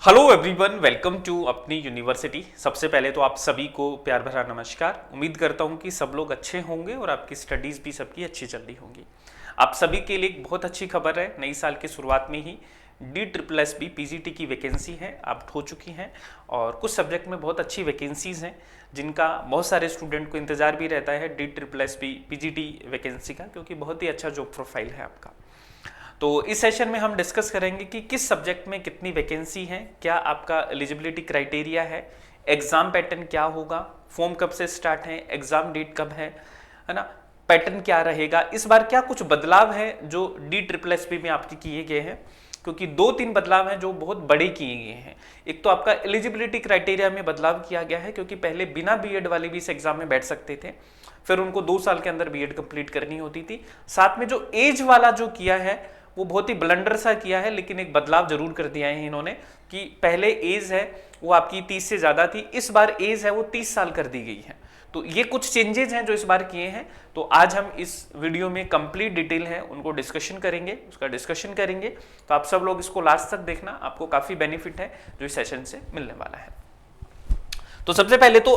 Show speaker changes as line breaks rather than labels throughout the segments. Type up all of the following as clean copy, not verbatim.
Hello everyone, welcome to अपनी university. सबसे पहले तो आप सभी को प्यार भरा नमस्कार। उम्मीद करता हूं कि सब लोग अच्छे होंगे और आपकी स्टडीज़ भी सबकी अच्छी चल रही होंगी। आप सभी के लिए एक बहुत अच्छी खबर है, नई साल की शुरुआत में ही DSSB पीजीटी की वैकेंसी है आप हो चुकी हैं और कुछ सब्जेक्ट में बहुत अच्छी वैकेंसीज़ हैं जिनका बहुत सारे स्टूडेंट को इंतज़ार भी रहता है DSSB पीजीटी वैकेंसी का, क्योंकि बहुत ही अच्छा जॉब प्रोफाइल है आपका। तो इस सेशन में हम डिस्कस करेंगे कि किस सब्जेक्ट में कितनी वैकेंसी है, क्या आपका एलिजिबिलिटी क्राइटेरिया है, एग्जाम पैटर्न क्या होगा, फॉर्म कब से स्टार्ट है, एग्जाम डेट कब है ना, पैटर्न क्या रहेगा, इस बार क्या कुछ बदलाव है जो DSSB में आपके किए गए हैं, क्योंकि 2-3 बदलाव हैं जो बहुत बड़े किए गए हैं। एक तो आपका एलिजिबिलिटी क्राइटेरिया में बदलाव किया गया है, क्योंकि पहले बिना बीएड वाले भी इस एग्जाम में बैठ सकते थे, फिर उनको 2 साल के अंदर बीएड कंप्लीट करनी होती थी। साथ में जो एज वाला जो किया है वो बहुत ही ब्लंडर सा किया है, लेकिन एक बदलाव जरूर कर दिया है इन्होंने कि पहले एज है वो आपकी 30 से ज़्यादा थी, इस बार एज है वो 30 साल कर दी गई है। तो ये कुछ चेंजेस हैं जो इस बार किए हैं। तो आज हम इस वीडियो में कंप्लीट डिटेल है उनको डिस्कशन करेंगे, उसका डिस्कशन करेंगे। तो आप सब लोग इसको लास्ट तक देखना, आपको काफ़ी बेनिफिट है जो इस सेशन से मिलने वाला है। तो सबसे पहले तो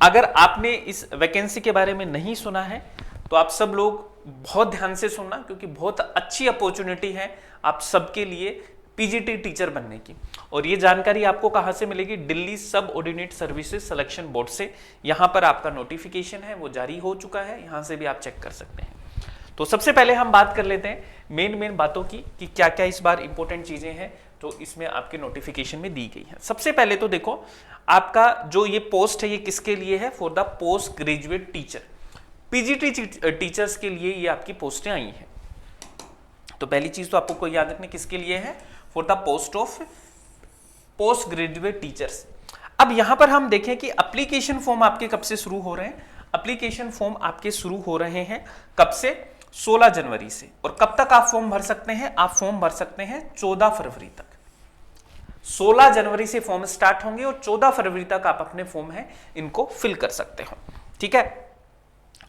अगर आपने इस वैकेंसी के बारे में नहीं सुना है तो आप सब लोग बहुत ध्यान से सुनना, क्योंकि बहुत अच्छी अपॉर्चुनिटी है आप सबके लिए पीजीटी टीचर बनने की। और ये जानकारी आपको कहाँ से मिलेगी? दिल्ली सब ऑर्डिनेट सर्विसेज सिलेक्शन बोर्ड से। यहाँ पर आपका नोटिफिकेशन है वो जारी हो चुका है, यहाँ से भी आप चेक कर सकते हैं। तो सबसे पहले हम बात कर लेते हैं मेन बातों की कि क्या क्या इस बार इंपॉर्टेंट चीजें हैं तो इसमें आपके नोटिफिकेशन में दी गई है। सबसे पहले तो देखो, आपका जो ये पोस्ट है ये किसके लिए है? For the post graduate teacher, PGT teachers के लिए ये आपकी पोस्टें आई हैं। तो पहली चीज तो आपको कोई याद रखनी किसके लिए है? For the post of post graduate teachers. अब यहां पर हम देखें कि एप्लीकेशन फॉर्म आपके कब से शुरू हो रहे हैं। एप्लीकेशन फॉर्म आपके शुरू हो रहे हैं कब से? 16 जनवरी से। और कब तक आप फॉर्म भर सकते हैं? आप फॉर्म भर सकते हैं 14 फरवरी तक। 16 जनवरी से फॉर्म स्टार्ट होंगे और 14 फरवरी तक आप अपने फॉर्म है इनको फिल कर सकते हो। ठीक है,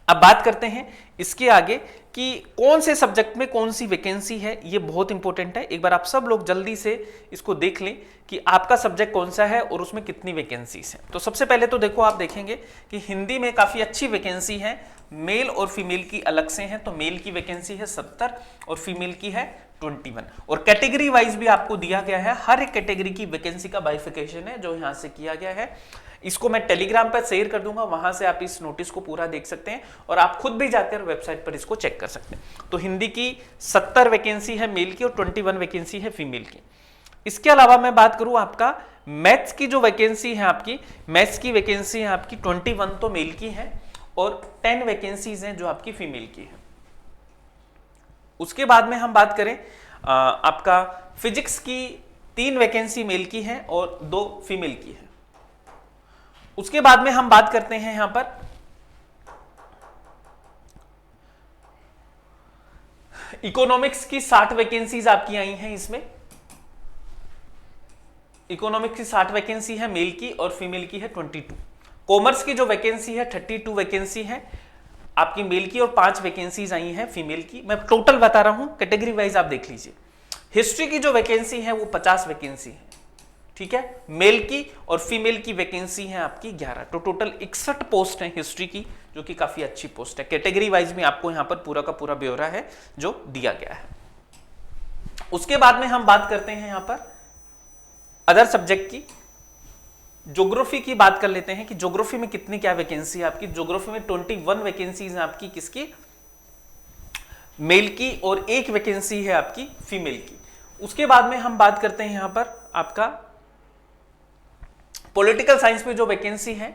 अब बात करते हैं इसके आगे कि कौन से सब्जेक्ट में कौन सी वैकेंसी है। ये बहुत इंपॉर्टेंट है, एक बार आप सब लोग जल्दी से इसको देख लें कि आपका सब्जेक्ट कौन सा है और उसमें कितनी वैकेंसीज हैं। तो सबसे पहले तो देखो, आप देखेंगे कि हिंदी में काफ़ी अच्छी वैकेंसी है, मेल और फीमेल की अलग से हैं। तो मेल की वैकेंसी है 70 और फीमेल की है 21। और कैटेगरी वाइज भी आपको दिया गया है, हर एक कैटेगरी की वैकेंसी का बाइफिकेशन है जो यहाँ से किया गया है। इसको मैं टेलीग्राम पर शेयर कर दूंगा, वहां से आप इस नोटिस को पूरा देख सकते हैं और आप खुद भी जाकर वेबसाइट पर इसको चेक कर सकते हैं। तो हिंदी की 70 वैकेंसी है मेल की और 21 वैकेंसी है फीमेल की। इसके अलावा मैं बात करूं आपका मैथ्स की जो वैकेंसी है आपकी, मैथ्स की वैकेंसी है आपकी 21 तो मेल की है और 10 वैकेंसीज हैं जो आपकी फीमेल की है। उसके बाद में हम बात करें आपका फिजिक्स की 3 वैकेंसी मेल की है और 2 फीमेल की है। उसके बाद में हम बात करते हैं यहां पर इकोनॉमिक्स की 60 वैकेंसीज आपकी आई हैं। इसमें इकोनॉमिक्स की 60 वैकेंसी है मेल की और फीमेल की है 22। कॉमर्स की जो वैकेंसी है 32 वैकेंसी है आपकी मेल की और 5 वैकेंसीज आई हैं फीमेल की। मैं टोटल बता रहा हूं, कैटेगरी वाइज आप देख लीजिए। हिस्ट्री की जो वैकेंसी है वो 50 वैकेंसी है, ठीक है, मेल की और फीमेल की वैकेंसी है आपकी 11। तो टोटल 61 पोस्ट है हिस्ट्री की, जो कि काफी अच्छी पोस्ट है। कैटेगरी वाइज में आपको यहां पर पूरा का पूरा ब्यौरा है जो दिया गया है। उसके बाद में हम बात करते हैं यहां पर अदर सब्जेक्ट की, ज्योग्राफी की बात कर लेते हैं कि ज्योग्राफी में कितनी क्या वैकेंसी है आपकी। ज्योग्राफी में 21 वैकेंसीज है आपकी, किसकी? मेल की और 1 वैकेंसी है आपकी फीमेल की। उसके बाद में हम बात करते हैं यहां पर आपका पॉलिटिकल साइंस में जो वैकेंसी है,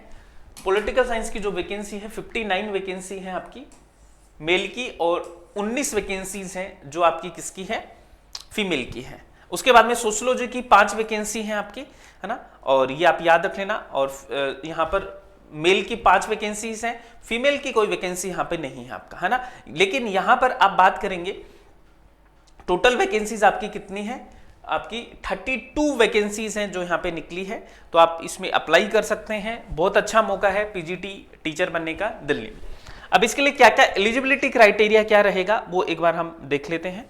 पॉलिटिकल साइंस की जो वैकेंसी है 59 वैकेंसी है आपकी मेल की और 19 वैकेंसीज हैं जो आपकी किसकी है? फीमेल की है। उसके बाद में सोशियोलॉजी की 5 वैकेंसी हैं आपकी, है ना, और ये आप याद रख लेना। और यहाँ पर मेल की 5 वैकेंसीज हैं, फीमेल की कोई वैकेंसी यहाँ पे नहीं है आपका, है ना। लेकिन यहाँ पर आप बात करेंगे टोटल वैकेंसीज आपकी कितनी है? आपकी 32 वैकेंसीज हैं जो यहाँ पे निकली है। तो आप इसमें अप्लाई कर सकते हैं, बहुत अच्छा मौका है पीजीटी टीचर बनने का दिल्ली में। अब इसके लिए क्या क्या एलिजिबिलिटी क्राइटेरिया क्या रहेगा वो एक बार हम देख लेते हैं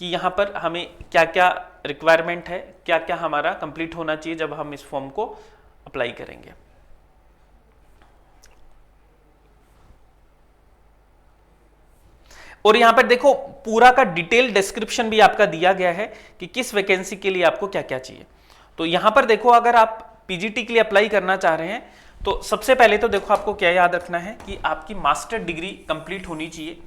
कि यहाँ पर हमें क्या क्या रिक्वायरमेंट है, क्या क्या हमारा कंप्लीट होना चाहिए जब हम इस फॉर्म को अप्लाई करेंगे। और यहां पर देखो पूरा का डिटेल डिस्क्रिप्शन भी आपका दिया गया है कि किस वैकेंसी के लिए आपको क्या क्या चाहिए। तो यहां पर देखो अगर आप पीजीटी के लिए अप्लाई करना चाह रहे हैं तो सबसे पहले तो देखो आपको क्या याद रखना है कि आपकी मास्टर डिग्री कंप्लीट होनी चाहिए,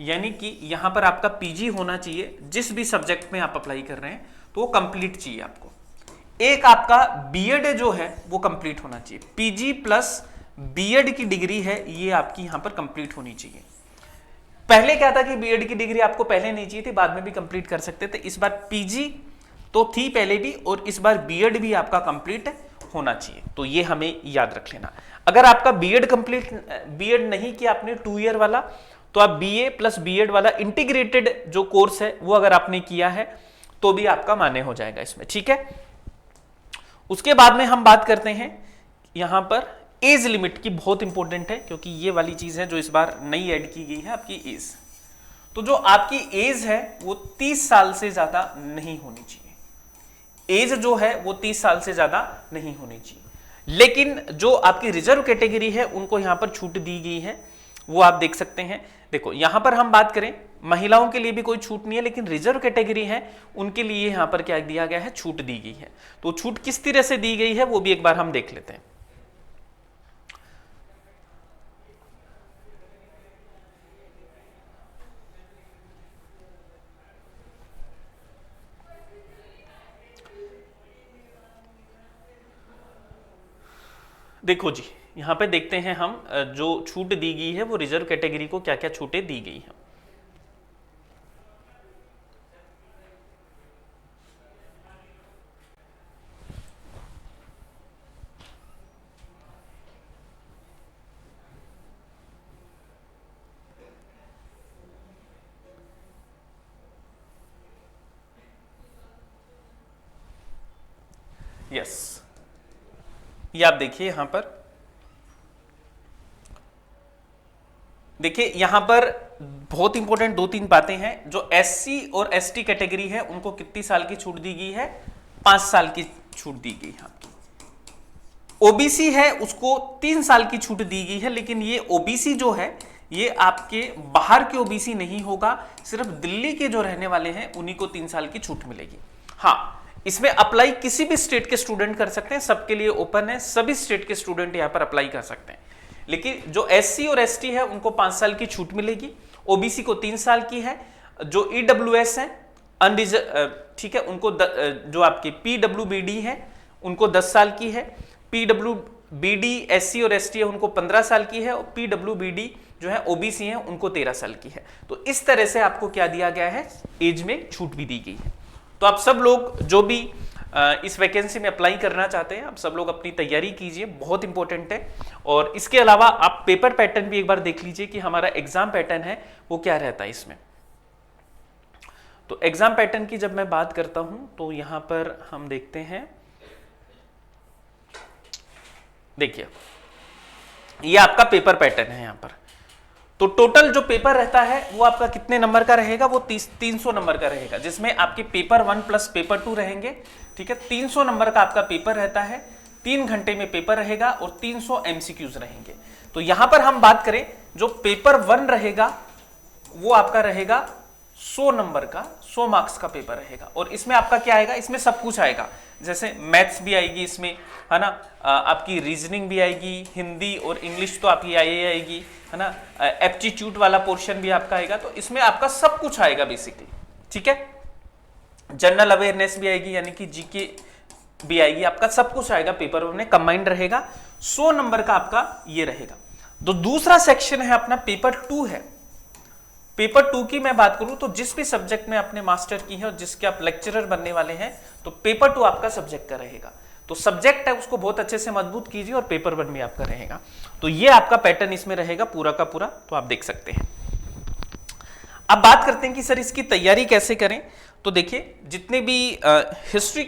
यानी कि यहां पर आपका पीजी होना चाहिए। जिस भी सब्जेक्ट में आप अप्लाई कर रहे हैं तो वो कंप्लीट चाहिए आपको। एक आपका बीएड जो है वो कंप्लीट होना चाहिए, पीजी प्लस बीएड की डिग्री है ये आपकी यहां पर कंप्लीट होनी चाहिए। पहले क्या था कि बीएड की डिग्री आपको पहले नहीं चाहिए थी, बाद में भी कंप्लीट कर सकते थे। इस बार पीजी तो थी पहले भी और इस बार बीएड भी आपका कंप्लीट होना चाहिए, तो ये हमें याद रख लेना। अगर आपका बीएड नहीं किया आपने 2 ईयर वाला, तो आप बीए प्लस बीएड वाला इंटीग्रेटेड जो कोर्स है वो अगर आपने किया है तो भी आपका मान्य हो जाएगा इसमें, ठीक है। उसके बाद में हम बात करते हैं यहां पर एज लिमिट की, बहुत इंपॉर्टेंट है क्योंकि ये वाली चीज है जो इस बार नई ऐड की गई है, आपकी एज। तो जो आपकी एज है वो 30 साल से ज्यादा नहीं होनी चाहिए। एज जो है वो 30 साल से ज्यादा नहीं होनी चाहिए। लेकिन जो आपकी रिजर्व कैटेगरी है उनको यहां पर छूट दी गई है, वो आप देख सकते हैं। देखो यहां पर हम बात करें महिलाओं के लिए भी कोई छूट नहीं है, लेकिन रिजर्व कैटेगरी है उनके लिए यहां पर क्या दिया गया है, छूट दी गई है। तो छूट किस तरह से दी गई है वो भी एक बार हम देख लेते हैं। देखो जी यहां पे देखते हैं हम जो छूट दी गई है वो रिजर्व कैटेगरी को क्या क्या छूटें दी गई हैं। यस, ये आप देखिए यहां पर, देखिए यहां पर बहुत इंपॉर्टेंट 2-3 बातें हैं। जो एससी और एसटी कैटेगरी है उनको कितनी साल की छूट दी गई है, 5 साल की छूट दी गई है आपकी। ओबीसी है उसको 3 साल की छूट दी गई है, लेकिन ये ओबीसी जो है ये आपके बाहर के ओबीसी नहीं होगा, सिर्फ दिल्ली के जो रहने वाले हैं उन्हीं को 3 साल की छूट मिलेगी। हाँ, इसमें अप्लाई किसी भी स्टेट के स्टूडेंट कर सकते हैं, सबके लिए ओपन है, सभी स्टेट के स्टूडेंट यहां पर अप्लाई कर सकते हैं। लेकिन जो एससी और एसटी है उनको 5 साल की छूट मिलेगी, ओबीसी को 3 साल की है, जो ईडब्ल्यूएस है ठीक है उनको जो आपके पीडब्ल्यूबीडी है उनको 10 साल की है, पीडब्ल्यूबीडी एससी और एसटी है उनको 15 साल की है, और पीडब्ल्यूबीडी जो है ओबीसी है उनको 13 साल की है। तो इस तरह से आपको क्या दिया गया है, एज में छूट भी दी गई है। तो आप सब लोग जो भी इस वैकेंसी में अप्लाई करना चाहते हैं आप सब लोग अपनी तैयारी कीजिए, बहुत इंपॉर्टेंट है। और इसके अलावा आप पेपर पैटर्न भी एक बार देख लीजिए कि हमारा एग्जाम पैटर्न है वो क्या रहता है इसमें। तो एग्जाम पैटर्न की जब मैं बात करता हूं तो यहां पर हम देखते हैं, देखिए ये आपका पेपर पैटर्न है यहां पर। तो टोटल जो पेपर रहता है वो आपका कितने नंबर का रहेगा, वो 300 नंबर का रहेगा, जिसमें आपके पेपर 1 प्लस पेपर 2 रहेंगे, ठीक है। 300 नंबर का आपका पेपर रहता है, 3 घंटे में पेपर रहेगा और 300 एमसीक्यूज रहेंगे। तो यहां पर हम बात करें जो पेपर 1 रहेगा वो आपका रहेगा 100 नंबर का, 100 मार्क्स का पेपर रहेगा। और इसमें आपका क्या आएगा, इसमें सब कुछ आएगा, जैसे मैथ्स भी आएगी इसमें, है ना, आपकी रीजनिंग भी आएगी, हिंदी और इंग्लिश तो आपकी आएगी, है ना, एप्टीट्यूड वाला पोर्शन भी आपका आएगा। तो इसमें आपका सब कुछ आएगा बेसिकली, ठीक है। जनरल अवेयरनेस भी आएगी, यानी कि जीके भी आएगी, आपका सब कुछ आएगा पेपर में कंबाइंड रहेगा। 100 नंबर का आपका ये रहेगा। तो दूसरा सेक्शन है अपना पेपर 2 है। पेपर 2 की मैं बात करूं तो जिस भी सब्जेक्ट में आपने मास्टर की है और जिसके आप लेक्चरर बनने वाले हैं, तो पेपर 2 आपका सब्जेक्ट का रहेगा। तो सब्जेक्ट है उसको बहुत अच्छे से मजबूत कीजिए और पेपर 1 भी आपका रहेगा। तो ये आपका पैटर्न इसमें रहेगा पूरा का पूरा, तो आप देख सकते हैं। अब बात करते हैं कि सर इसकी तैयारी कैसे करें। तो देखिए जितने भी हिस्ट्री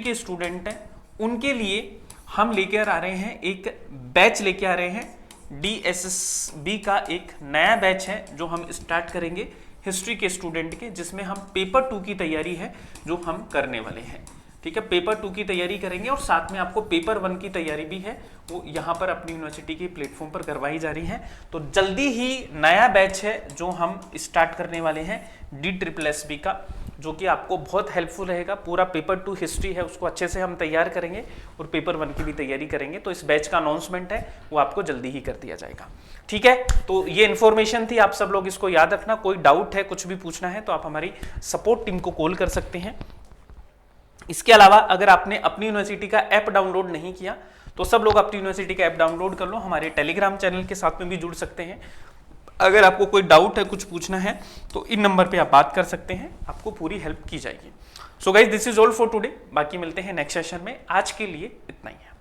के स्टूडेंट हैं, उनके लिए हम लेकर आ रहे हैं, एक बैच लेके आ रहे हैं, DSSB का एक नया बैच है जो हम स्टार्ट करेंगे हिस्ट्री के स्टूडेंट के, जिसमें हम पेपर 2 की तैयारी है जो हम करने वाले हैं। ठीक है, पेपर 2 की तैयारी करेंगे और साथ में आपको पेपर 1 की तैयारी भी है, वो यहाँ पर अपनी यूनिवर्सिटी के प्लेटफॉर्म पर करवाई जा रही है। तो जल्दी ही नया बैच है जो हम स्टार्ट करने वाले हैं DSSB का, जो कि आपको बहुत हेल्पफुल रहेगा। पूरा पेपर 2 हिस्ट्री है उसको अच्छे से हम तैयार करेंगे और पेपर 1 की भी तैयारी करेंगे। तो इस बैच का अनाउंसमेंट है वो आपको जल्दी ही कर दिया जाएगा। ठीक है, तो ये इन्फॉर्मेशन थी, आप सब लोग इसको याद रखना। कोई डाउट है, कुछ भी पूछना है तो आप हमारी सपोर्ट टीम को कॉल कर सकते हैं। इसके अलावा अगर आपने अपनी यूनिवर्सिटी का ऐप डाउनलोड नहीं किया तो सब लोग अपनी यूनिवर्सिटी का ऐप डाउनलोड कर लो, हमारे टेलीग्राम चैनल के साथ में भी जुड़ सकते हैं। अगर आपको कोई डाउट है, कुछ पूछना है तो इन नंबर पे आप बात कर सकते हैं, आपको पूरी हेल्प की जाएगी। So guys, this is all for today. बाकी मिलते हैं नेक्स्ट सेशन में, आज के लिए इतना ही है।